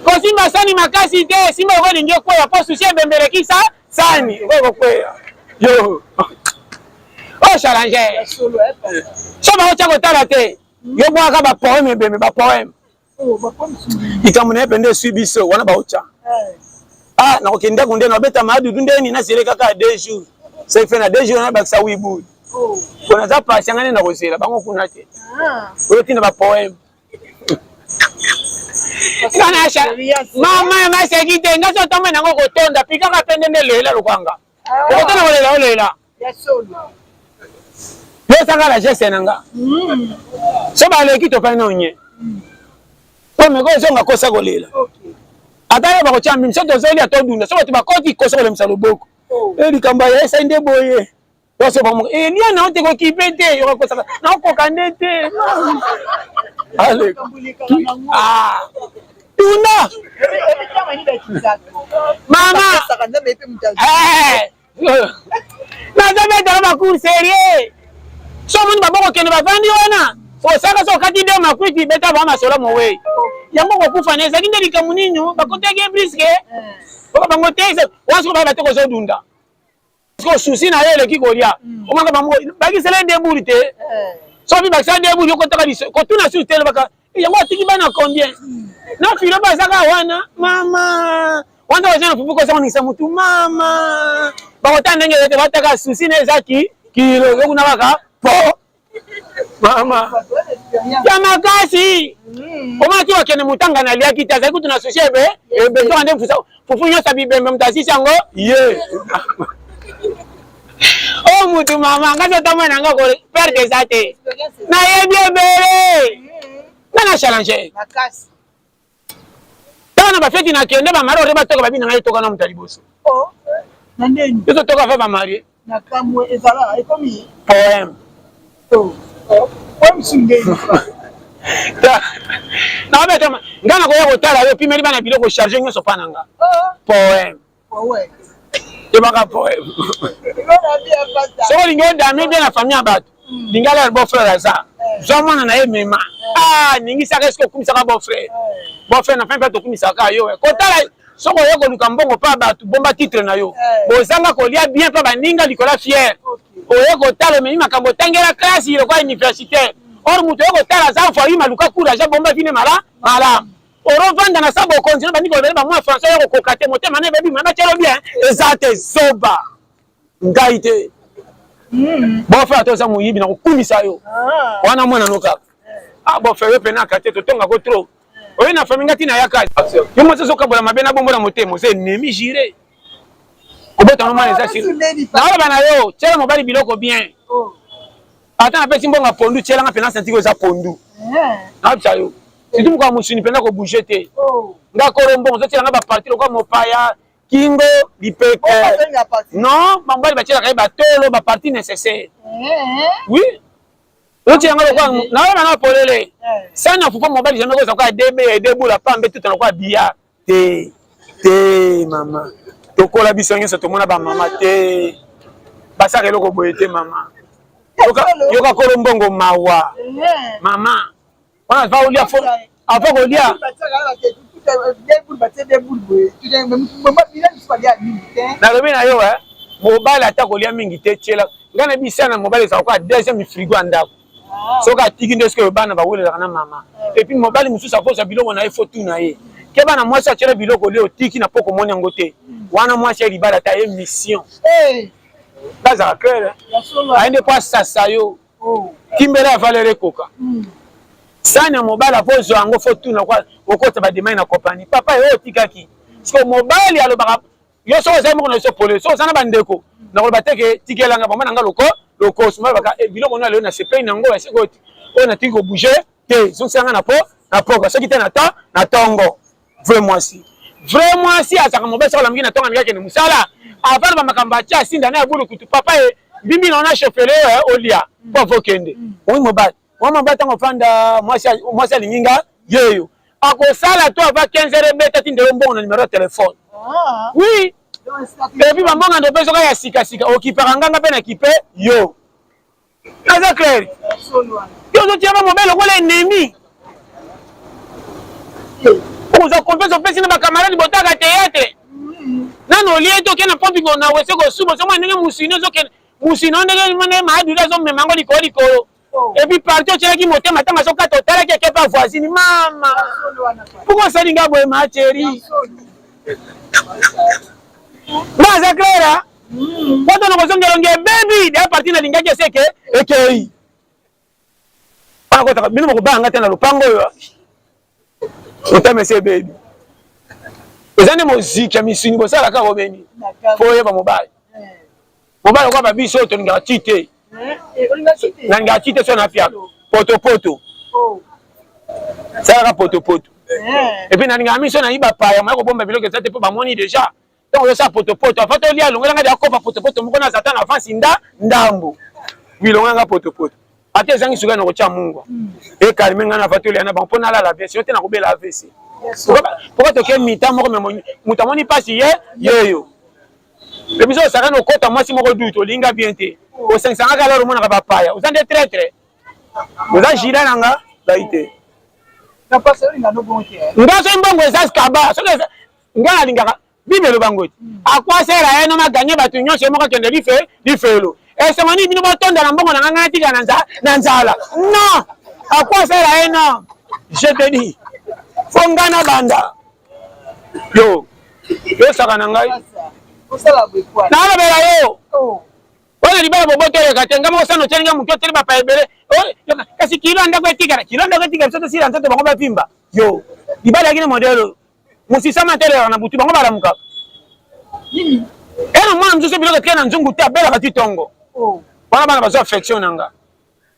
kosimba sani makasi te simba okolingi okweya po susi ebembeleki sani okokweya yo challenge so bakotya kotala te yo mwaka bapoeme ebembe bapoeme likambo na ye pende esui biso wana baotya nakokende kunde nabeta madudu ndeni nasele kaka 2 jours sefe na 2 jours nabakisa wibu pona za pasi ngane na kozela bango kuna te oyo tina bapoeme mama maseki te nga so tombe nango kotonda pikaka pende nde lela lokwanga okotana kolela olela yosanga la geste nanga so baleki topani nonye omeko ezonga kosa kolela ata yo bakotya mbimi so tozoli atodunda so bato bakoti kosa kolemisa loboko likambo ya esa nde boye yoso bamoko lia na ote kokipe te yokakosaka naokoka nde te tuna mama naza betala bacour serie so moni baboko kende bavandi wana osaka so okati de makwiti beta ba masolo mowe yango kokufa na ezali nde likambo nini bakotaki briske oka bango te wansi koba bato kozodunda parce que susi na ye eleki kolia omanga bango bakisela nde buli te so bi bakisa nde buli okotaka biso kotuna susi tele baka yango atiki bana combien na filo bazaka wana mama wanda wazana fufu kosa nisa mutu mama bakota ndenge yote bataka susi na ezaki kilo yokuna baka po mama ya makasi omaki wakene mutanga na liaki te azali kutu na susi ebe to ande fufu nyosa bibembe mutasisi yango ye o mutu mama ngaso tama nanga ko perdre eza te na yebi ebele nana challenge makasi tana bafeti na kende ba mari ore batoka babi na ngai toka na mutali boso na ndeni to toka fa ba mari na kamwe ezala ekomi poème poème sungeni na beta ngana ko yabo tala yo pimeli bana biloko charger nyoso pananga poème baka poème so lingo dami bien la famille abato lingala bon frère ça zomana na ye mema ningi saka esko kumisaka bon frère na fin fait okumisaka yo kotala soko yo ko luka mbongo pa bato bomba titre na yo bozanga kolia bien pa baninga likola fier oyo kotala memi makambo tangela classe ile kwa universitaire or muto yo kotala za fois yi maluka courage bomba vine mala oro vanda na sabo continue bandi ko beba moi français yo kokate motema na bebi mama chelo bien ezate zoba ngaite bon frère to za muyibi na kokumisa yo wana mwana noka bon frère yo pena kate to tonga ko trop oyo na famille ngati na yaka yo mo so kabola mabena bombo na motema c'est nemi jire obota no mwana za siri na wala bana yo chela mobali biloko bien ata na pesi mbonga pondu chela nga pena senti ko za pondu na bcha yo situ muka musuni pena ko bouger te nga korombo zo chela nga ba partir ko mopaya kingo lipeke non mambali ba chela ka ba tolo ba partie nécessaire oui oti yango kwa na wala na polele sana fufa mobali jamais ko za kwa debe debu la pambe tout na kwa bia te mama tokola biso nyonso tomona ba mama te basaka eloko boye te mama yoka kolombongo mawa mama wana va olia fo avant kolia nalobi na yo mobali ata kolia mingi te tiela ngana bisana mobali ezala kwa deuxième frigo ya ndako soki atiki nde soki bana bawelelaka na mama epuis mobali mosusu akozwa biloko na ye fo tu na ye ke bana mwasi atyela biloko lie otiki na poko moni yango te wana mwasi ya libala ata ye mission bazala claire ayende po asasa yo kimbele ya valeur ekoka sani ya mobali akozwa yango fo tu na okota bademai na kompani papa ye otikaki parceke mobali alobaka yo soko ozali moko na biso pole soko oza na bandeko nakoloba teke tikelanga bama nanga lokoso mabaka biloko no aleo na sepei nango yaseki oti oyo natiki kobouge te zongisanga na poka soki te na tongo vrai mwasi azaka mobali soko lamingi na tongo amiki akende mosala avana bamakambo atia asinda na ya bulu kutu papa ye bimbi na ona chauffele olia po avokende oyi mobali wana mobali ntango ofanda mwasi alinginga yeyo akosala to avant 15h beta tinde mbongo na numéro de téléphone. Oui. Et puis mbongo ndo peso ka ya sika sika okipaka nganga pe na kipe yo. Naza clair. Yo zo tiama mobile ko le ennemi. Oza compétence pesi na ba camarade botaka théâtre. Nano lié to ke na pompi ko na wese ko subo so ndenge musino zo ke musino ndenge mane ma adula zo memango likolo. Et puis partout tu as qui monter matin so ka totala ke pas voisine mama. Pourquoi ça linga boy ma chérie? Naza clair. Quand on a besoin de baby, de partir na linga ke seke ekei. Ako bino ko banga tena lupango yo. Otame se baby. Ezane muziki ya misini ko sala ka robeni. Foye ba mobile. Mobile ko ba biso to nga tite. Na nga tite so na pia. Poto poto. Sala ka poto poto. Et puis na nga miso na iba pa ya ma ko bomba biloko tete po ba moni déjà. Donc yo sa poto poto. Afato lia longa nga ya ko pa poto poto mko na satana afasi ndambo. Bilonga nga poto poto. Ate zangi suka na ko cha Mungu. E kalme nga na fato lia na ba mpona la vie. Sinon te na ko bela AVC. Pourquoi tu as mis ta mort mais mutamoni pas yeyo le biso ça no kota moi si moko duto linga bien te au 500 ka la romona ka papaya vous êtes très très vous a gira nanga baité na passer linga no bonke ngaso mbongo esa skaba so ngala linga bimelo bangoti akwa sera eno ma gagner batu nyonso moko kende li felo et c'est mani bino batonda na mbongo na ngati kana na nzala non akwa sera eno je te dis Fongana banda. Yo saka na ngai. Osala bwekwa. Na ala bela yo. Wala libala boboto ya katenga mo sano tsenga mukyo tele ba pa ebele. Kasi kilo ndako etikara. Kilo ndako etikara soto sira ntoto bango ba pimba. Yo. Libala kile modelo. Musisama tele na butu bango bala muka. Nini? Eno mwana mzuso biloko tena nzungu ta bela katitongo. Bana bazo affection nanga.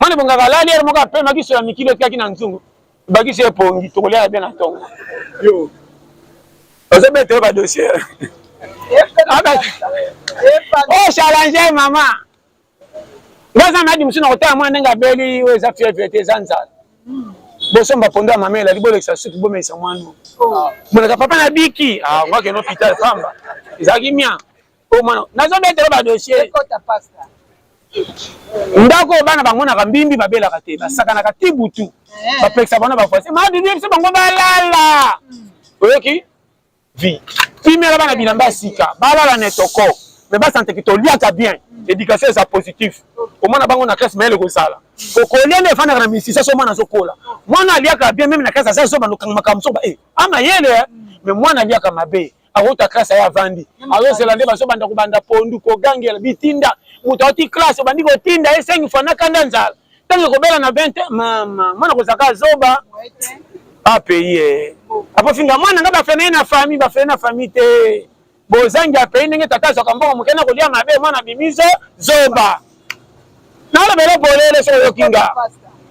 Mwana bonga galali ero moka pe magiso ya mikilo kaki na nzungu. Bagisi epongi tokolia bien na tongo. Yo. Ozo bete ba dossier. Oh challenge mama. Ngaza madi musina kota mwana nga beli weza fievete zanza. Bosomba pondo ya mamela libole sa suki bo mesa mwana. Mwana papa na biki. Ah ngake no hospital pamba. Izaki mia. O mwana nazo bete ba dossier. Kota pasta. Ndako bana bangona kambimbi babela kate basakana katibutu bapekisa bana bafasi ma bibi biso bango balala oyoki vi timela bana bilamba sika balala netoko mais ba santé to liaka bien éducation ça positif au mona bango na classe mais le kosala kokolia ne fana na misisa so mwana sokola mwana liaka bien même na classe ça so banokanga makamso ba ama yele mais mwana liaka mabe awota classe ya vandi ayo selande baso banda kubanda pondu ko gangela bitinda mutoti classe bandi ko tinda esengi fana kanda nzala tango ko bela na 20 mama mwana ko saka zoba apeye apo finga mwana ngaba fena na famille te bozangi apeye ndenge tata so kambongo mukena ko lia mabe mwana bimizo zoba na la bele bolele so yokinga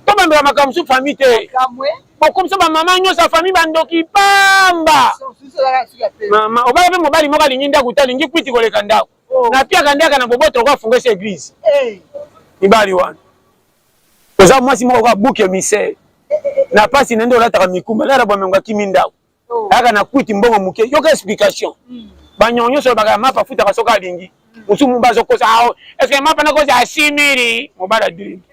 to bambela makamsu famille te comme ça maman nyo sa famille bandoki pamba mama obala pe mobali moka linginda kutalingi kwiti koleka ndako na pia kandaka na boboto kwa fungesa église ibali wana oza mwasi moko kwa buke mise na pasi nende olataka mikumba lara bwa mengo kiminda aka na kwiti mbongo muke yoka explication banyonyo so baka mapa futa kasoka lingi musumu bazo kosa est-ce que mapa na kosa 6000 mobala drink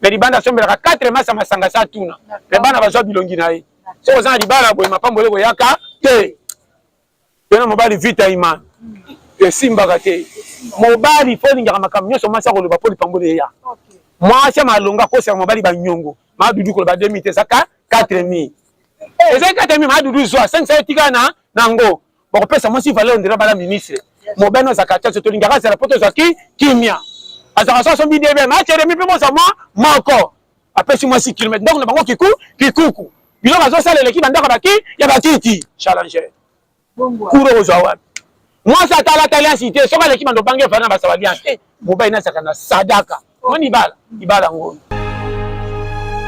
le libanda sombela 4 masa masanga sa tuna le bana bazwa bilongi na ye so oza libala boye mapambo leko yaka te tena mobali vita imani esimbaka te mobali fo lingaka makambo nyonso mwasi akoloba po lipambole eya mwasi malonga kosa mobali banyongo madudu koloba 2000 te saka 4000 ezali 4000 madudu zwa 500 etika na nango bakopesa mwasi valeur ndela bala ministre mobali no zaka te tolingaka zala po tozwaki kimia azaka so sombi debe machere mi pe bosa moko apesi mwasi kilomètre donc na bango kikuku biloko azosala eleki bandaka baki ya batiti challenger kuro ozwa wapi mwasi atala alliance te soka leki bando bange fana basaba alliance te mobali na saka na sadaka moni ibala ngoni